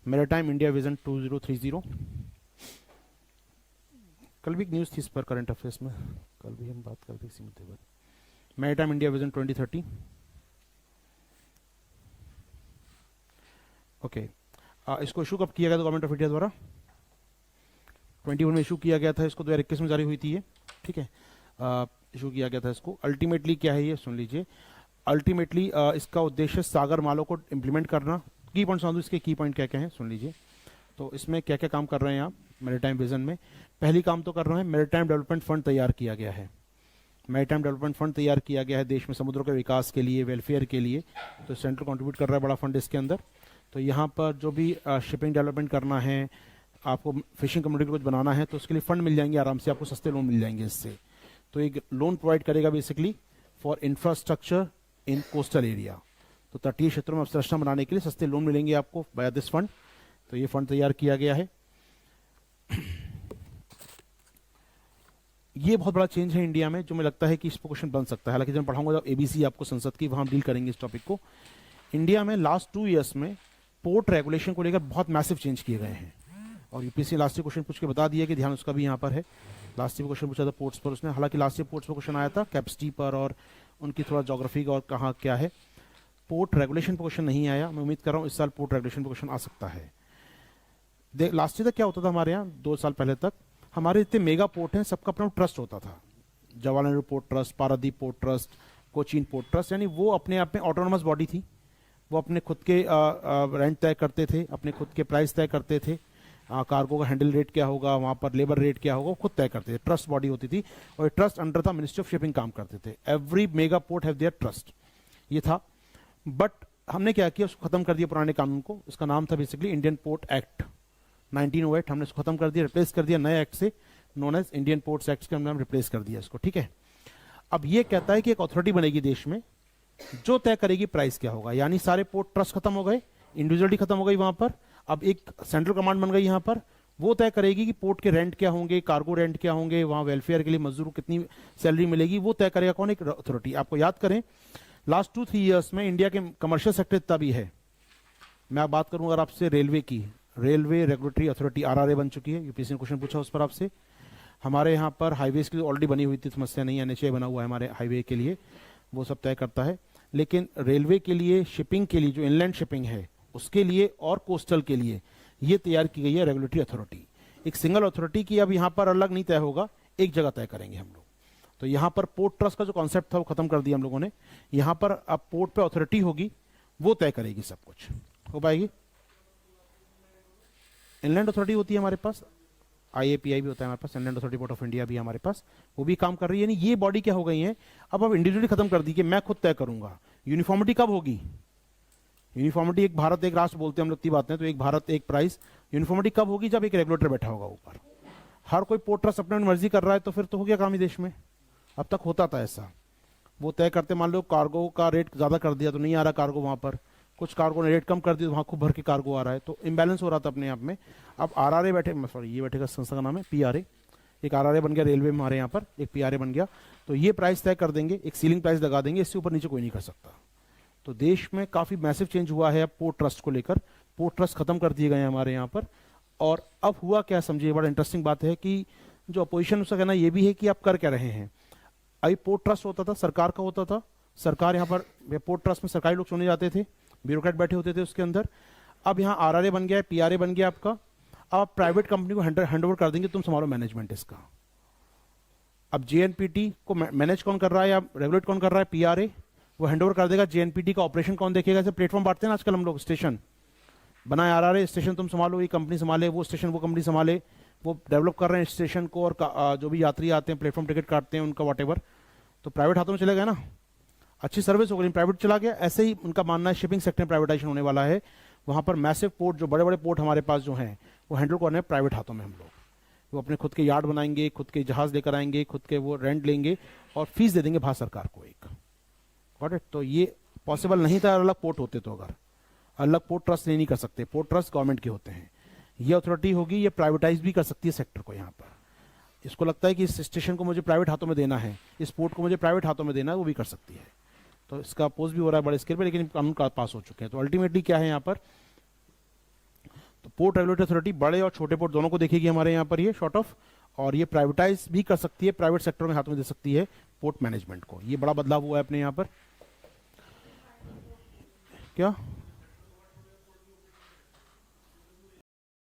Maritime India vision 2030। कल भी एक न्यूज़ थी इस पर करंट अफेयर्स में, कल भी हम बात करते इसी मुद्दे पर। Maritime India vision 2030। ओके, इसको इशू कब किया गया था गवर्नमेंट ऑफ इंडिया द्वारा? 21 में इशू किया गया था इसको, 2021 में जारी हुई थी ये, ठीक है, इशू किया गया था इसको। अल्टीमेटली क्या है ये सुन लीजिए। अल्टीमेटली इसका उद्देश्य सागर मालों को इम्प्लीमेंट करना। की पॉइंट समझो, इसके की पॉइंट क्या क्या हैं सुन लीजिए। तो इसमें क्या क्या काम कर रहे हैं आप मैरीटाइम विजन में? पहली काम तो कर रहे हैं, मैरीटाइम डेवलपमेंट फंड तैयार किया गया है। मैरीटाइम डेवलपमेंट फंड तैयार किया गया है देश में समुद्रों के विकास के लिए, वेलफेयर के लिए। तो सेंट्रल कंट्रीब्यूट कर रहा है बड़ा फंड इसके अंदर। तो यहाँ पर जो भी शिपिंग डेवलपमेंट करना है, आपको फिशिंग कम्युनिटी को कुछ बनाना है, तो उसके लिए फंड मिल जाएंगे आराम से, आपको सस्ते लोन मिल जाएंगे इससे। तो एक लोन प्रोवाइड करेगा basically for infrastructure in coastal area. तो तटीय क्षेत्रों में अवसंरचना बनाने के लिए सस्ते लोन मिलेंगे आपको बाय दिस फंड। तो ये फंड तैयार किया गया है। ये बहुत बड़ा चेंज है इंडिया में, जो मुझे लगता है कि इस पर क्वेश्चन बन सकता है। हालांकि जब मैं पढ़ाऊंगा जब एबीसी आपको संसद की, वहां डील करेंगे इस टॉपिक को। इंडिया में लास्ट 2 ईयर्स में पोर्ट रेगुलेशन को लेकर बहुत मैसिव चेंज किए गए हैं। और यूपीएससी लास्ट ईयर क्वेश्चन पूछ के बता दिया कि ध्यान उसका भी यहाँ पर है। लास्ट ईयर क्वेश्चन पूछा था पोर्ट्स पर उसने, हालांकि लास्ट ईयर पोर्ट्स पर क्वेश्चन आया था कैपेसिटी पर और उनकी थोड़ा जोग्राफी और कहाँ क्या है। पोर्ट रेगुलेशन पर क्वेश्चन नहीं आया। मैं उम्मीद कर रहा हूँ इस साल पोर्ट रेगुलेशन पर क्वेश्चन आ सकता है। लास्ट ईयर तक क्या होता था हमारे यहाँ, 2 साल पहले तक हमारे इतने मेगा पोर्ट हैं, सबका अपना ट्रस्ट होता था। Jawaharlal Nehru port trust, Paradip port trust, Cochin port trust, यानी वो अपने आप में ऑटोनोमस बॉडी थी। वो अपने खुद के रेंट तय करते थे, अपने खुद के प्राइस तय करते थे, कार्गो का हैंडल रेट क्या होगा, वहाँ पर लेबर रेट क्या होगा, वो खुद तय करते थे। ट्रस्ट बॉडी होती थी और ट्रस्ट अंडर था मिनिस्ट्री ऑफ शिपिंग काम करते थे। Every mega port have their trust, ये था। बट हमने क्या किया, उसको खत्म कर दिया पुराने कानून को। इसका नाम था बेसिकली इंडियन पोर्ट एक्ट 1908। हमने इसको खत्म कर दिया, रिप्लेस कर दिया नए एक्ट से, known as Indian ports act के हमने रिप्लेस कर दिया इसको, ठीक है। अब ये कहता है कि एक अथॉरिटी बनेगी देश में जो तय करेगी प्राइस क्या होगा। यानी सारे पोर्ट ट्रस्ट खत्म हो गए, इंडिविजुअलिटी खत्म हो गई वहां पर। अब एक सेंट्रल कमांड बन गई यहाँ पर, वो तय करेगी कि पोर्ट के रेंट क्या होंगे, कार्गो रेंट क्या होंगे, वहां वेलफेयर के लिए मजदूर को कितनी सैलरी मिलेगी, वो तय करेगा कौन? एक अथॉरिटी। आपको याद करें लास्ट 2-3 ईयर्स में इंडिया के कमर्शियल सेक्टर इतना भी है। मैं बात करूं अगर आपसे रेलवे की, रेलवे रेगुलेटरी अथॉरिटी आरआरए बन चुकी है। यूपीएससी ने क्वेश्चन पूछा उस पर आपसे। हमारे यहाँ पर हाईवेज के लिए ऑलरेडी बनी हुई थी, समस्या नहीं, एनएचए बना हुआ है हमारे हाईवे के लिए, वो सब तय करता है। लेकिन रेलवे के लिए, शिपिंग के लिए, जो इनलैंड शिपिंग है उसके लिए और कोस्टल के लिए ये तैयार की गई है रेगुलेटरी अथॉरिटी। एक सिंगल अथॉरिटी की अब यहाँ पर अलग नहीं तय होगा, एक जगह तय करेंगे हम लोग। तो यहाँ पर पोर्ट ट्रस्ट का जो कॉन्सेप्ट था वो खत्म कर दिया हम लोगों ने। यहाँ पर अब पोर्ट पे अथॉरिटी होगी, वो तय करेगी सब कुछ। हो पाएगी? इनलैंड अथॉरिटी होती है हमारे पास, आईएपीआई भी होता है हमारे पास, inland authority board of India भी हमारे पास, वो भी काम कर रही है। यानी ये बॉडी क्या हो गई है, अब इंडिविजुअली खत्म कर दी कि मैं खुद तय करूंगा। यूनिफॉर्मिटी कब होगी? यूनिफॉर्मिटी, एक भारत एक राष्ट्र बोलते हैं हम लोग इतनी बातें, तो एक भारत एक प्राइस। यूनिफॉर्मिटी कब होगी? जब एक रेगुलेटर बैठा होगा ऊपर। हर कोई पोर्ट ट्रस्ट अपनी मर्जी कर रहा है तो फिर तो हो गया काम ही देश में। अब तक होता था ऐसा, वो तय करते, मान लो कार्गो का रेट ज्यादा कर दिया तो नहीं आ रहा कार्गो वहां पर, कुछ कार्गो ने रेट कम कर दिया तो वहां खूब भर के कार्गो आ रहा है, तो इम्बैलेंस हो रहा था अपने आप में। अब आरआरए बैठे, सॉरी ये बैठेगा, संस्था का नाम है पीआरए। एक आरआरए बन गया रेलवे में हमारे यहाँ पर, एक पीआरए बन गया। तो ये प्राइस तय कर देंगे, एक सीलिंग प्राइस लगा देंगे, इससे ऊपर नीचे कोई नहीं कर सकता। तो देश में काफी मैसिव चेंज हुआ है अब पोर्ट ट्रस्ट को लेकर। पोर्ट ट्रस्ट खत्म कर दिए गए हैं हमारे यहाँ पर। और अब हुआ क्या समझिए, बड़ा इंटरेस्टिंग बात है कि जो अपोजिशन उसका कहना ये भी है कि आप कर क्या रहे हैं। अभी पोर्ट ट्रस्ट होता था, सरकार का होता था, सरकार यहाँ पर पोर्ट ट्रस्ट में सरकारी लोग चुने जाते थे, ब्यूरोक्रेट बैठे होते थे उसके अंदर। अब यहाँ आरआरए बन गया है, पीआरए बन गया आपका। अब आप प्राइवेट कंपनी को हैंडओवर कर देंगे, तुम संभालो मैनेजमेंट इसका। अब जेएनपीटी को मैनेज कौन कर रहा है या रेगुलेट कौन कर रहा है? पीआरए। वो हैंडओवर कर देगा, जेएनपीटी का ऑपरेशन कौन देखेगा? जैसे प्लेटफॉर्म बांटते हैं ना आजकल हम लोग, स्टेशन बनाए आरआरए, स्टेशन तुम संभालो, ये कंपनी संभाले, वो स्टेशन वो कंपनी संभाले, वो डेवलप कर रहे हैं स्टेशन को, और जो भी यात्री आते हैं प्लेटफॉर्म टिकट काटते हैं उनका वॉटेवर, तो प्राइवेट हाथों में चले गए ना, अच्छी सर्विस हो गई, प्राइवेट चला गया। ऐसे ही उनका मानना है शिपिंग सेक्टर में प्राइवेटाइजेशन होने वाला है। वहाँ पर मैसिव पोर्ट, जो बड़े बड़े पोर्ट हमारे पास जो हैं, वो हैंडल करने प्राइवेट हाथों में हम लोग। वो अपने खुद के यार्ड बनाएंगे, खुद के जहाज लेकर आएंगे, खुद के वो रेंट लेंगे और फीस दे देंगे भारत सरकार को एक। Got it? तो ये पॉसिबल नहीं था अलग पोर्ट होते तो। अगर अलग पोर्ट ट्रस्ट नहीं कर सकते, पोर्ट ट्रस्ट गवर्नमेंट के होते हैं। ये अथॉरिटी होगी, ये प्राइवेटाइज भी कर सकती है सेक्टर को। यहाँ पर इसको लगता है कि इस स्टेशन को मुझे प्राइवेट हाथों में देना है, इस पोर्ट को मुझे प्राइवेट हाथों में देना है, वो भी कर सकती है। तो इसका अपोज भी हो रहा है बड़े स्केल पे, लेकिन कानून का पास हो चुके हैं। तो अल्टीमेटली क्या है यहाँ पर, पोर्ट रेगुलेटरी अथॉरिटी बड़े और छोटे पोर्ट दोनों को देखेगी हमारे यहाँ पर ये शॉर्ट ऑफ, और ये प्राइवेटाइज भी कर सकती है, प्राइवेट सेक्टर में हाथ में दे सकती है पोर्ट मैनेजमेंट को। ये बड़ा बदलाव हुआ है अपने यहाँ पर। क्या